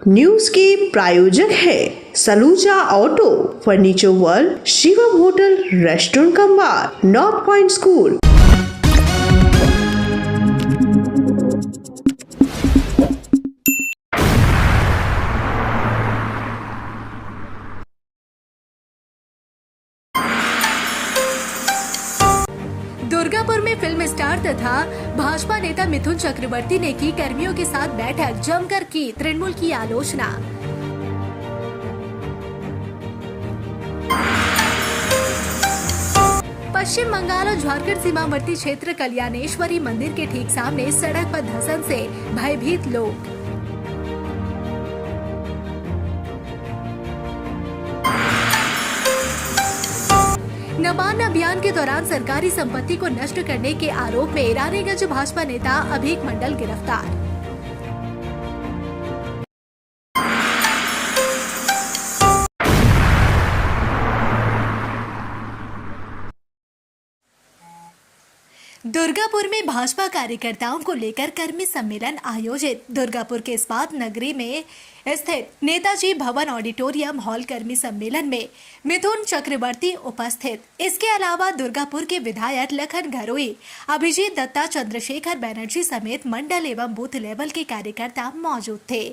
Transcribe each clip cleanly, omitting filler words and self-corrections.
News के प्रायोजक है Saluja auto, furniture world, Shivam hotel, restaurant cum bar, north point school. Durgapur में फिल्म स्टार तथा भाजपा नेता मिथुन चक्रवर्ती ने की कर्मियों के साथ बैठक, जमकर की तृणमूल की आलोचना। पश्चिम बंगाल और झारखंड सीमावर्ती क्षेत्र कल्याणेश्वरी मंदिर के ठीक सामने सड़क पर धंसन से भयभीत लोग। नबार्ड अभियान के दौरान सरकारी संपत्ति को नष्ट करने के आरोप में रानीगंज भाजपा नेता अभीक मंडल गिरफ्तार। दुर्गापुर में भाजपा कार्यकर्ताओं को लेकर कर्मी सम्मेलन आयोजित। दुर्गापुर के इस्पात नगरी में स्थित नेताजी भवन ऑडिटोरियम हॉल कर्मी सम्मेलन में मिथुन चक्रवर्ती उपस्थित। इसके अलावा दुर्गापुर के विधायक लखन घरोई, अभिजीत दत्ता, चंद्रशेखर बनर्जी समेत मंडल एवं बूथ लेवल के कार्यकर्ता मौजूद थे।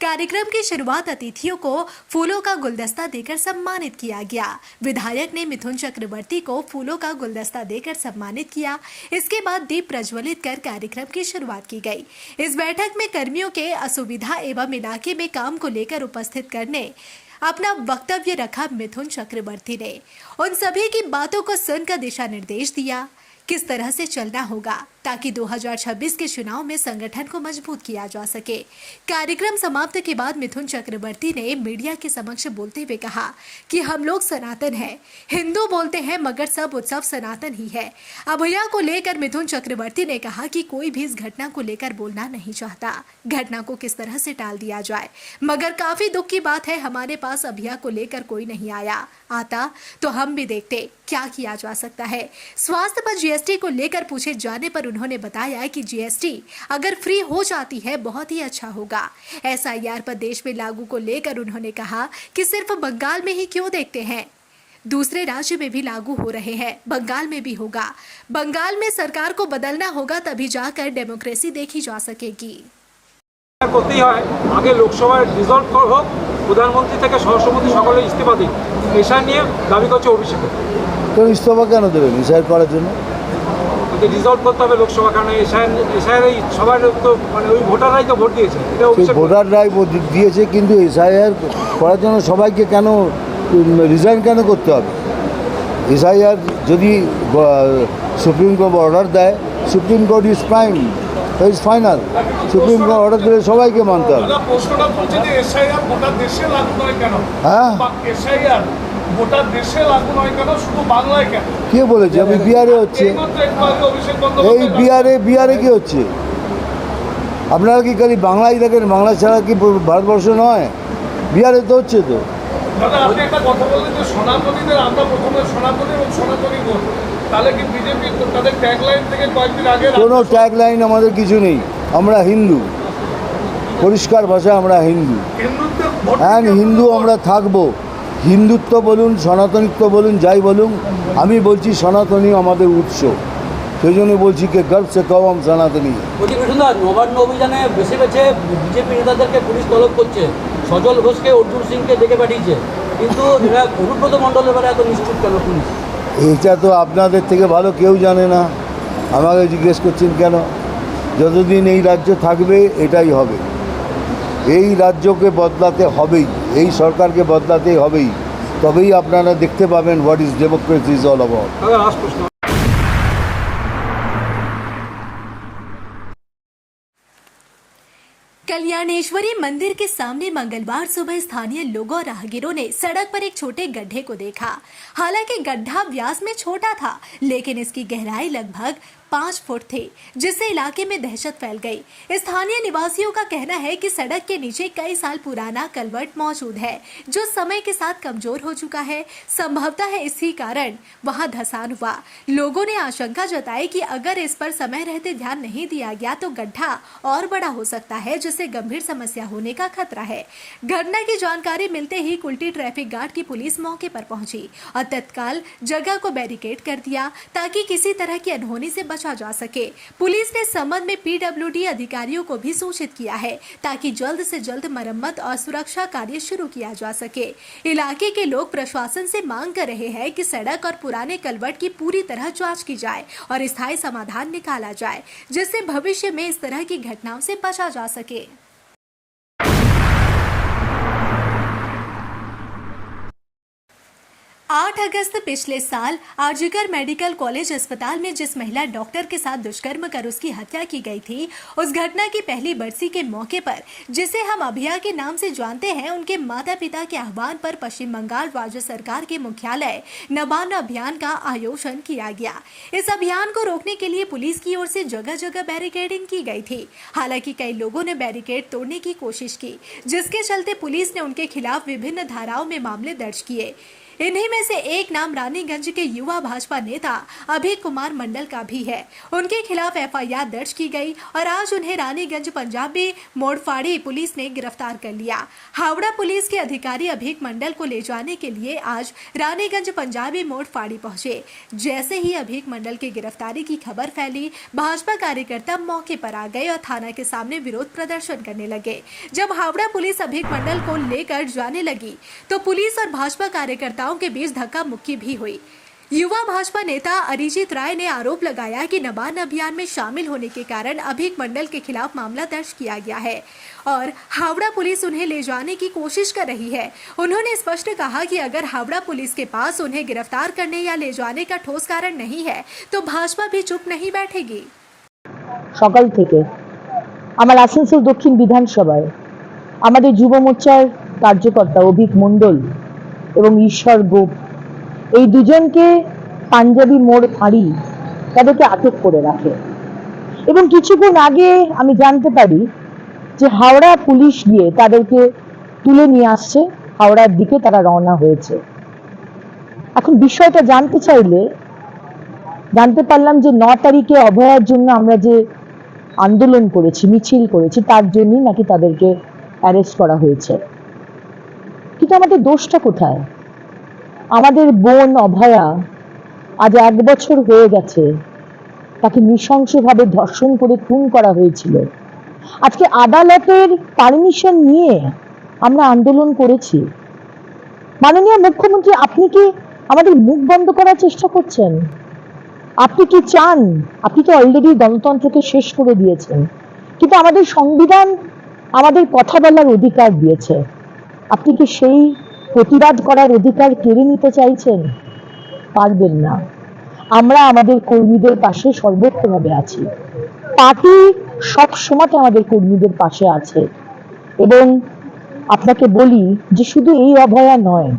कार्यक्रम की शुरुआत अतिथियों को फूलों का गुलदस्ता देकर सम्मानित किया गया। विधायक ने मिथुन चक्रवर्ती को फूलों का गुलदस्ता देकर सम्मानित किया। इसके बाद दीप प्रज्वलित कर कार्यक्रम की शुरुआत की गई। इस बैठक में कर्मियों के असुविधा एवं इलाके में काम को लेकर उपस्थित करने अपना वक्तव्य रखा। मिथुन चक्रवर्ती ने उन सभी की बातों को सुनकर दिशा निर्देश दिया किस तरह से चलना होगा ताकि 2026 के चुनाव में संगठन को मजबूत किया जा सके। कार्यक्रम समाप्त के बाद मिथुन चक्रवर्ती ने मीडिया के समक्ष बोलते हुए कहा कि हम लोग सनातन हैं, हिंदू बोलते हैं मगर सब उत्सव सनातन ही है। अभया को लेकर मिथुन चक्रवर्ती ने कहा कि कोई भी इस घटना को लेकर बोलना नहीं चाहता, घटना को किस तरह से टाल दिया जाए, मगर काफी दुख की बात है हमारे पास अभया को लेकर कोई नहीं आया, आता तो हम भी देखते क्या किया जा सकता है। स्वास्थ्य पर जीएसटी को लेकर पूछे जाने पर उन्होंने बताया कि जीएसटी अगर फ्री हो जाती है बहुत ही अच्छा होगा। एसआईआर पर देश में लागू को लेकर उन्होंने कहा कि सिर्फ बंगाल में ही क्यों देखते हैं, दूसरे राज्य में भी लागू हो रहे हैं, बंगाल में भी होगा। बंगाल में सरकार को बदलना होगा तभी जाकर डेमोक्रेसी देखी जा सकेगी। आगे लोकसभा रिजल्ट হোক, প্রধানমন্ত্রী থেকে সহসভাপতি সকলে ইস্তফা দিন, এসা নিয়ে দাবি করছে অভিষেক। তো ইস্তফা কেন দেবেন? এসআইআর করার জন্য রিজল্ট করতে হবে লোকসভা, কারণ এসআইআর সবাই তো মানে ওই ভোটাররাই তো ভোট দিয়েছে, এটা অভিষেক ভোটাররাই দিয়েছে, কিন্তু এসআইআর করার জন্য সবাইকে কেন রিজাইন কেন করতে হবে? এসআইআর যদি সুপ্রিম কোর্ট অর্ডার দেয়, supreme court is prime, is final, supreme court order দিলে সবাইকে মানতে হবে। প্রশ্নটা বলছে যে এসআইআর গোটা দেশে লাগু নয় কেন? হ্যাঁ, এসআইআর গোটা দেশে লাগু নয় কেন, শুধু বাংলায় কেন? কে বলেছে? আমি বিহারে হচ্ছে, এই বিহারে কি হচ্ছে? আপনারা কি খালি বাংলায় দেখেন? বাংলা ছাড়া কি ভারতবর্ষ নয়? বিহারে তো হচ্ছে তো। দাদা আপনি একটা কথা বললেন যে সনাতনীদের, আমরা প্রথমে সনাতনী এবং সনাতনী বলব, তাহলে কি বিজেপি তাদের ট্যাগলাইন থেকে কয়েকদিন আগে? কোনো ট্যাগলাইন আমাদের কিছু নেই, আমরা হিন্দু, পরিষ্কার ভাষা আমরা হিন্দু, হ্যাঁ হিন্দু আমরা থাকবো। হিন্দুত্ব বলুন, সনাতনিত্ব বলুন, যাই বলুন, আমি বলছি সনাতনী আমাদের উৎস, সেই জন্য বলছি কে গর্ব সে কও हम সনাতনী। নবান্ন অভিযানে বেছে বেছে বিজেপি নেতাদেরকে পুলিশ তলব করছে, সজল ঘোষকে, অর্জুন সিংকে ডেকে পাঠিয়েছে, কিন্তু অনুব্রত মণ্ডলের বেলা এত নিশ্চুপ কেন পুলিশ? এটা তো আপনাদের থেকে ভালো কেউ জানে না, আমাকে জিজ্ঞেস করছেন কেন? যতদিন এই রাজ্য থাকবে এটাই হবে, এই রাজ্যকে বদলাতে হবেই, এই সরকারকে বদলাতে হবেই, তবেই আপনারা দেখতে পাবেন what is democracy is all about. Kalyaneshwari मंदिर के सामने मंगलवार सुबह स्थानीय लोगों और राहगीरों ने सड़क पर एक छोटे गड्ढे को देखा। हालांकि गड्ढा व्यास में छोटा था, लेकिन इसकी गहराई लगभग 5 फुट थे, जिससे इलाके में दहशत फैल गई। स्थानीय निवासियों का कहना है कि सड़क के नीचे कई साल पुराना कलवर्ट मौजूद है, जो समय के साथ कमजोर हो चुका है। संभवतः है इसी कारण वहां धंसान हुआ। लोगों ने आशंका जताई कि अगर इस पर समय रहते ध्यान नहीं दिया गया तो गड्ढा और बड़ा हो सकता है, जिससे गंभीर समस्या होने का खतरा है। घटना की जानकारी मिलते ही कुल्टी ट्रैफिक गार्ड की पुलिस मौके पर पहुंची और तत्काल जगह को बैरिकेड कर दिया ताकि किसी तरह की अनहोनी से बचा जा सके। पुलिस ने संबंध में पीडब्ल्यूडी अधिकारियों को भी सूचित किया है ताकि जल्द से जल्द मरम्मत और सुरक्षा कार्य शुरू किया जा सके। इलाके के लोग प्रशासन से मांग कर रहे हैं कि सड़क और पुराने कलवर्ट की पूरी तरह जांच की जाए और स्थायी समाधान निकाला जाए, जिससे भविष्य में इस तरह की घटनाओं से बचा जा सके। 8 अगस्त पिछले साल आरजीकर मेडिकल कॉलेज अस्पताल में जिस महिला डॉक्टर के साथ दुष्कर्म कर उसकी हत्या की गई थी, उस घटना की पहली बरसी के मौके पर, जिसे हम अभिया के नाम से जानते हैं, उनके माता पिता के आह्वान पर पश्चिम बंगाल राज्य सरकार के मुख्यालय नबार्न अभियान का आयोजन किया गया। इस अभियान को रोकने के लिए पुलिस की ओर से जगह जगह बैरिकेडिंग की गई थी। हालांकि कई लोगों ने बैरिकेड तोड़ने की कोशिश की, जिसके चलते पुलिस ने उनके खिलाफ विभिन्न धाराओं में मामले दर्ज किए। इन्हीं में से एक नाम रानीगंज के युवा भाजपा नेता अभय कुमार मंडल का भी है। उनके खिलाफ एफआईआर दर्ज की गई और आज उन्हें रानीगंज पंजाबी मोड़फाड़ी पुलिस ने गिरफ्तार कर लिया। हावड़ा पुलिस के अधिकारी अभय मंडल को ले जाने के लिए आज रानीगंज पंजाबी मोड़फाड़ी पहुंचे। जैसे ही अभय मंडल की गिरफ्तारी की खबर फैली, भाजपा कार्यकर्ता मौके पर आ गए और थाना के सामने विरोध प्रदर्शन करने लगे। जब हावड़ा पुलिस अभय मंडल को लेकर जाने लगी तो पुलिस और भाजपा कार्यकर्ताओं के बीच धक्का मुक्की भी हुई। युवा भाजपा नेता अरिजीत राय ने आरोप लगाया कि नबार्न अभियान में शामिल होने के कारण अभय मंडल के खिलाफ मामला दर्ज किया गया है और हावड़ा पुलिस उन्हें ले जाने की कोशिश कर रही है। उन्होंने स्पष्ट कहा कि अगर हावड़ा पुलिस के पास उन्हें गिरफ्तार करने या ले जाने का ठोस कारण नहीं है तो भाजपा भी चुप नहीं बैठेगी। সকাল থেকে আমার আসানসোল দক্ষিণ বিধানসভায় আমাদের যুব মোর্চার কার্যকর্তা অভিক মণ্ডল এবং ঈশ্বর গোপ এই দুজনকে পাঞ্জাবি মোড় ফাঁড়ি তাদেরকে আটক করে রাখে এবং কিছুক্ষণ আগে আমি জানতে পারি যে হাওড়া পুলিশ গিয়ে তাদেরকে তুলে নিয়ে আসছে, হাওড়ার দিকে তারা রওনা হয়েছে। এখন বিষয়টা জানতে চাইলে জানতে পারলাম যে 9 তারিখে অভয়ার জন্য আমরা যে আন্দোলন করেছি, মিছিল করেছি, তার জন্যই নাকি তাদেরকে অ্যারেস্ট করা হয়েছে। কিন্তু আমাদের দোষটা কোথায়? আমাদের বোন অভয়া আজ 1 বছর হয়ে গেছে, তাকে নৃশংসভাবে ধর্ষণ করে খুন করা হয়েছিল। আজকে আদালতের পারমিশন নিয়ে আমরা আন্দোলন করেছি। মাননীয় মুখ্যমন্ত্রী, আপনি কি আমাদের মুখ বন্ধ করার চেষ্টা করছেন? আপনি কি চান? আপনি তো অলরেডি গণতন্ত্রকে শেষ করে দিয়েছেন, কিন্তু আমাদের সংবিধান আমাদের কথা বলার অধিকার দিয়েছে। আপনি কি সেই প্রতিবাদ করার অধিকার কেড়ে নিতে চাইছেন? পারবেন না। আমরা আমাদের কর্মীদের পাশে সর্বত্রভাবে আছি। পার্টি সব সময় আমাদের কর্মীদের পাশে আছে এবং আপনাকে বলি যে শুধু এই অভয়া নয়,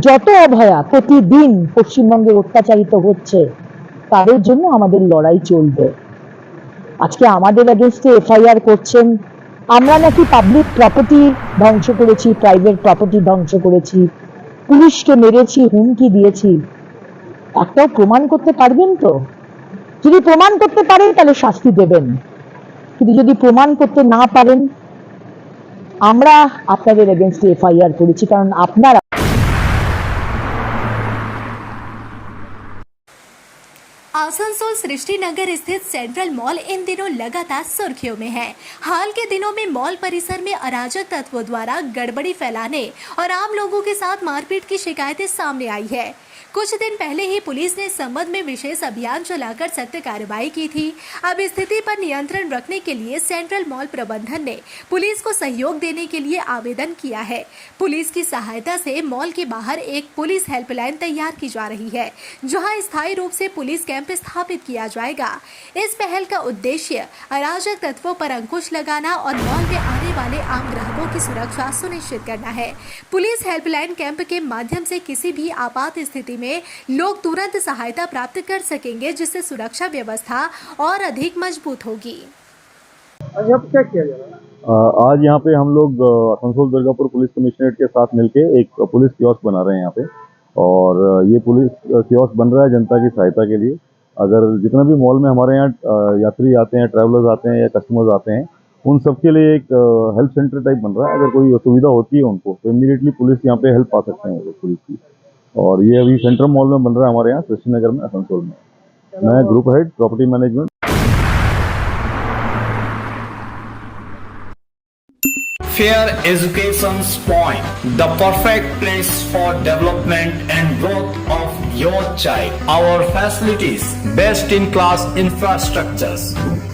যত অভয়া প্রতিদিন পশ্চিমবঙ্গে অত্যাচারিত হচ্ছে তাদের জন্য আমাদের লড়াই চলবে। আজকে আমাদের এগেইনস্টে এফআইআর করছেন, আমরা নাকি পাবলিক প্রপার্টি ধ্বংস করেছি, প্রাইভেট প্রপার্টি ধ্বংস করেছি, পুলিশকে মেরেছি, হুমকি দিয়েছি। একটাও প্রমাণ করতে পারবেন তো? যদি প্রমাণ করতে পারেন তাহলে শাস্তি দেবেন, কিন্তু যদি প্রমাণ করতে না পারেন, আমরা আপনাদের এগেইনস্টে এফআইআর করেছি, কারণ আপনারা आसनसोल सृष्टि नगर स्थित सेंट्रल मॉल इन दिनों लगातार सुर्खियों में है। हाल के दिनों में मॉल परिसर में अराजक तत्वों द्वारा गड़बड़ी फैलाने और आम लोगों के साथ मारपीट की शिकायतें सामने आई है। कुछ दिन पहले ही पुलिस ने इस संबंध में विशेष अभियान चलाकर सख्त कार्रवाई की थी। अब स्थिति पर नियंत्रण रखने के लिए सेंट्रल मॉल प्रबंधन ने पुलिस को सहयोग देने के लिए आवेदन किया है। पुलिस की सहायता से मॉल के बाहर एक पुलिस हेल्पलाइन तैयार की जा रही है, जहां स्थायी रूप से पुलिस कैंप स्थापित किया जाएगा। इस पहल का उद्देश्य अराजक तत्वों पर अंकुश लगाना और मॉल में आने वाले आम ग्राहकों की सुरक्षा सुनिश्चित करना है। पुलिस हेल्पलाइन कैंप के माध्यम से किसी भी आपात स्थिति में लोग तुरंत सहायता प्राप्त कर सकेंगे, जिससे सुरक्षा व्यवस्था और अधिक मजबूत होगी। अब क्या किया जा रहा है? आज यहाँ पे हम लोग आसनसोल दुर्गापुर पुलिस कमिश्नरेट के साथ मिलके एक पुलिस कियोस्क बना रहे हैं यहाँ पे, और ये पुलिस कियोस्क बन रहा है जनता की सहायता के लिए। अगर जितना भी मॉल में हमारे यहाँ यात्री आते हैं, ट्रैवलर्स आते हैं या कस्टमर्स आते हैं, उन सबके लिए एक हेल्प सेंटर टाइप बन रहा है। अगर कोई असुविधा होती है उनको तो इमीडिएटली पुलिस यहाँ पे हेल्प पा सकते हैं वो पुलिस की। और ये अभी सेंट्रल मॉल में बन रहा है हमारे यहाँ सृष्टि नगर में, आसनसोल में। मैं group head property management. Fair Education's Point, the perfect place for development and growth of your child. Our facilities, best in class infrastructures,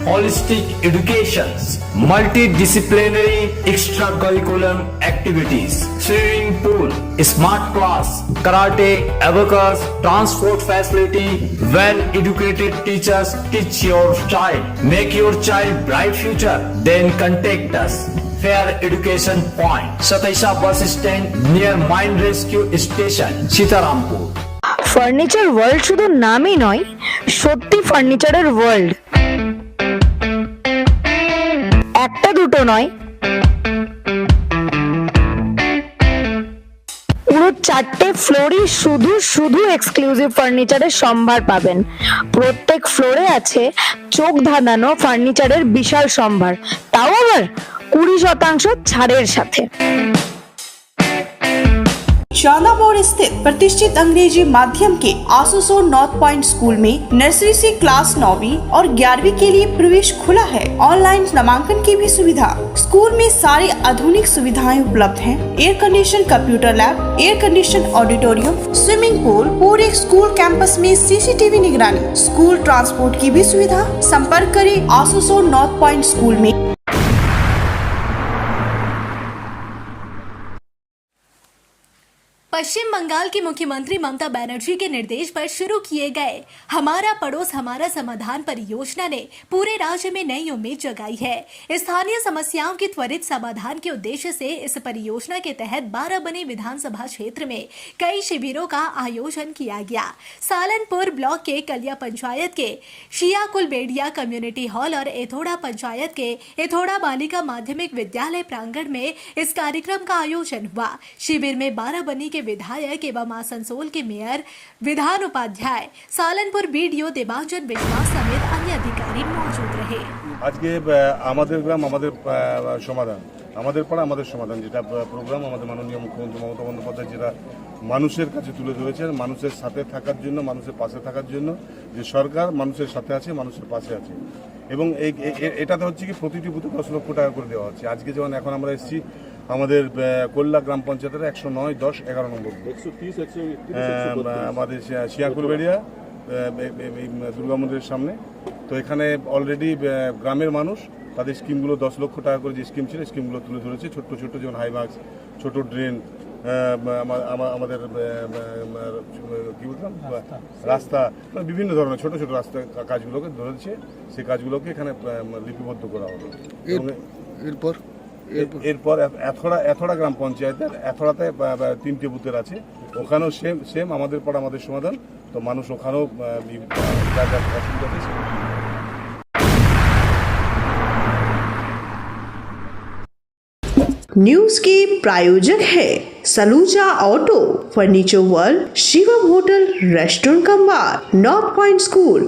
holistic educations, multidisciplinary extracurricular activities, swimming pool, smart class, karate, abacus, transport facility, well educated teachers teach your child. Make your child bright future, then contact us. Fair Education Point, Sataisha bus stand near Mine Rescue Station, Sitarampur. Furniture world শুধু নামই নয়, সত্যি ফার্নিচারের world. একটা দুটো নয়, পুরো 4টে ফ্লোরই শুধু শুধু এক্সক্লুসিভ ফার্নিচারের সম্ভার পাবেন। প্রত্যেক ফ্লোরে আছে চোখ ধাঁধানো ফার্নিচারের বিশাল সম্ভার, তাও আবার 20% ছাড়ের সাথে। चांदामोड़ स्थित प्रतिष्ठित अंग्रेजी माध्यम के आसनसोल नॉर्थ पॉइंट स्कूल में नर्सरी से क्लास 9वीं और 11वीं के लिए प्रवेश खुला है। ऑनलाइन नामांकन की भी सुविधा। स्कूल में सारी आधुनिक सुविधाएं उपलब्ध हैं। Air condition computer lab, air condition auditorium, swimming pool, पूरे स्कूल कैंपस में सीसीटीवी निगरानी, स्कूल ट्रांसपोर्ट की भी सुविधा। संपर्क करें आसनसोल नॉर्थ पॉइंट स्कूल में। पश्चिम बंगाल की मुख्यमंत्री ममता बनर्जी के निर्देश पर शुरू किए गए हमारा पड़ोस हमारा समाधान परियोजना ने पूरे राज्य में नई उम्मीद जगाई है। स्थानीय समस्याओं के त्वरित समाधान के उद्देश्य से इस परियोजना के तहत 12 बने विधानसभा क्षेत्र में कई शिविरों का आयोजन किया गया। सालनपुर ब्लॉक के कलिया पंचायत के शियाकुलबेड़िया कम्युनिटी हॉल और एथोड़ा पंचायत के एथोड़ा बालिका माध्यमिक विद्यालय प्रांगण में इस कार्यक्रम का आयोजन हुआ। शिविर में 12 बनी के विधायक एवं आसनसोल के मेयर, विधान उपाध्याय, सालनपुर बीडीओ देवांजन विश्वास समेत अन्य अधिकारी मौजूद रहे। আজকে আমাদের গ্রাম আমাদের সমাধান, আমাদের পাড়া আমাদের সমাধান, যেটা প্রোগ্রাম আমাদের মাননীয় মুখ্যমন্ত্রী মমতা বন্দ্যোপাধ্যায় যেটা মানুষের কাছে তুলে ধরেছেন, মানুষের সাথে থাকার জন্য, মানুষের পাশে থাকার জন্য, যে সরকার মানুষের সাথে আছে, মানুষের পাশে আছে। এবং এটাতে হচ্ছে কি প্রতিটি বুথে 10 লক্ষ টাকা করে দেওয়া হচ্ছে। আজকে যেমন এখন আমরা এসেছি আমাদের কল্লা গ্রাম পঞ্চায়েতের 109, 10, 11 নম্বর, 130 আমাদের শিয়াকুলবেড়িয়া দুর্গা মন্দিরের সামনে। তো এখানে অলরেডি গ্রামের মানুষ তাদের স্কিমগুলো 10 লক্ষ টাকা করে যে স্কিম ছিল স্কিমগুলো তুলে ধরেছে। ছোট্ট ছোট্ট যেমন হাইমাক্স, ছোট ড্রেন, আমাদের কি বলতাম রাস্তা, বিভিন্ন ধরনের ছোট ছোট রাস্তা কাজগুলোকে ধরেছে। সেই কাজগুলোকে এখানে লিপিবদ্ধ করা হবে। এরপর এথোড়া গ্রাম পঞ্চায়েতের এথোড়াতে 3টে বুথের আছে, ওখানেও সেম আমাদের পাড়া আমাদের সমাধান। তো মানুষ ওখানেও न्यूज के प्रायोजक है Saluja auto, furniture world, Shivam hotel, restaurant cum bar, north point school.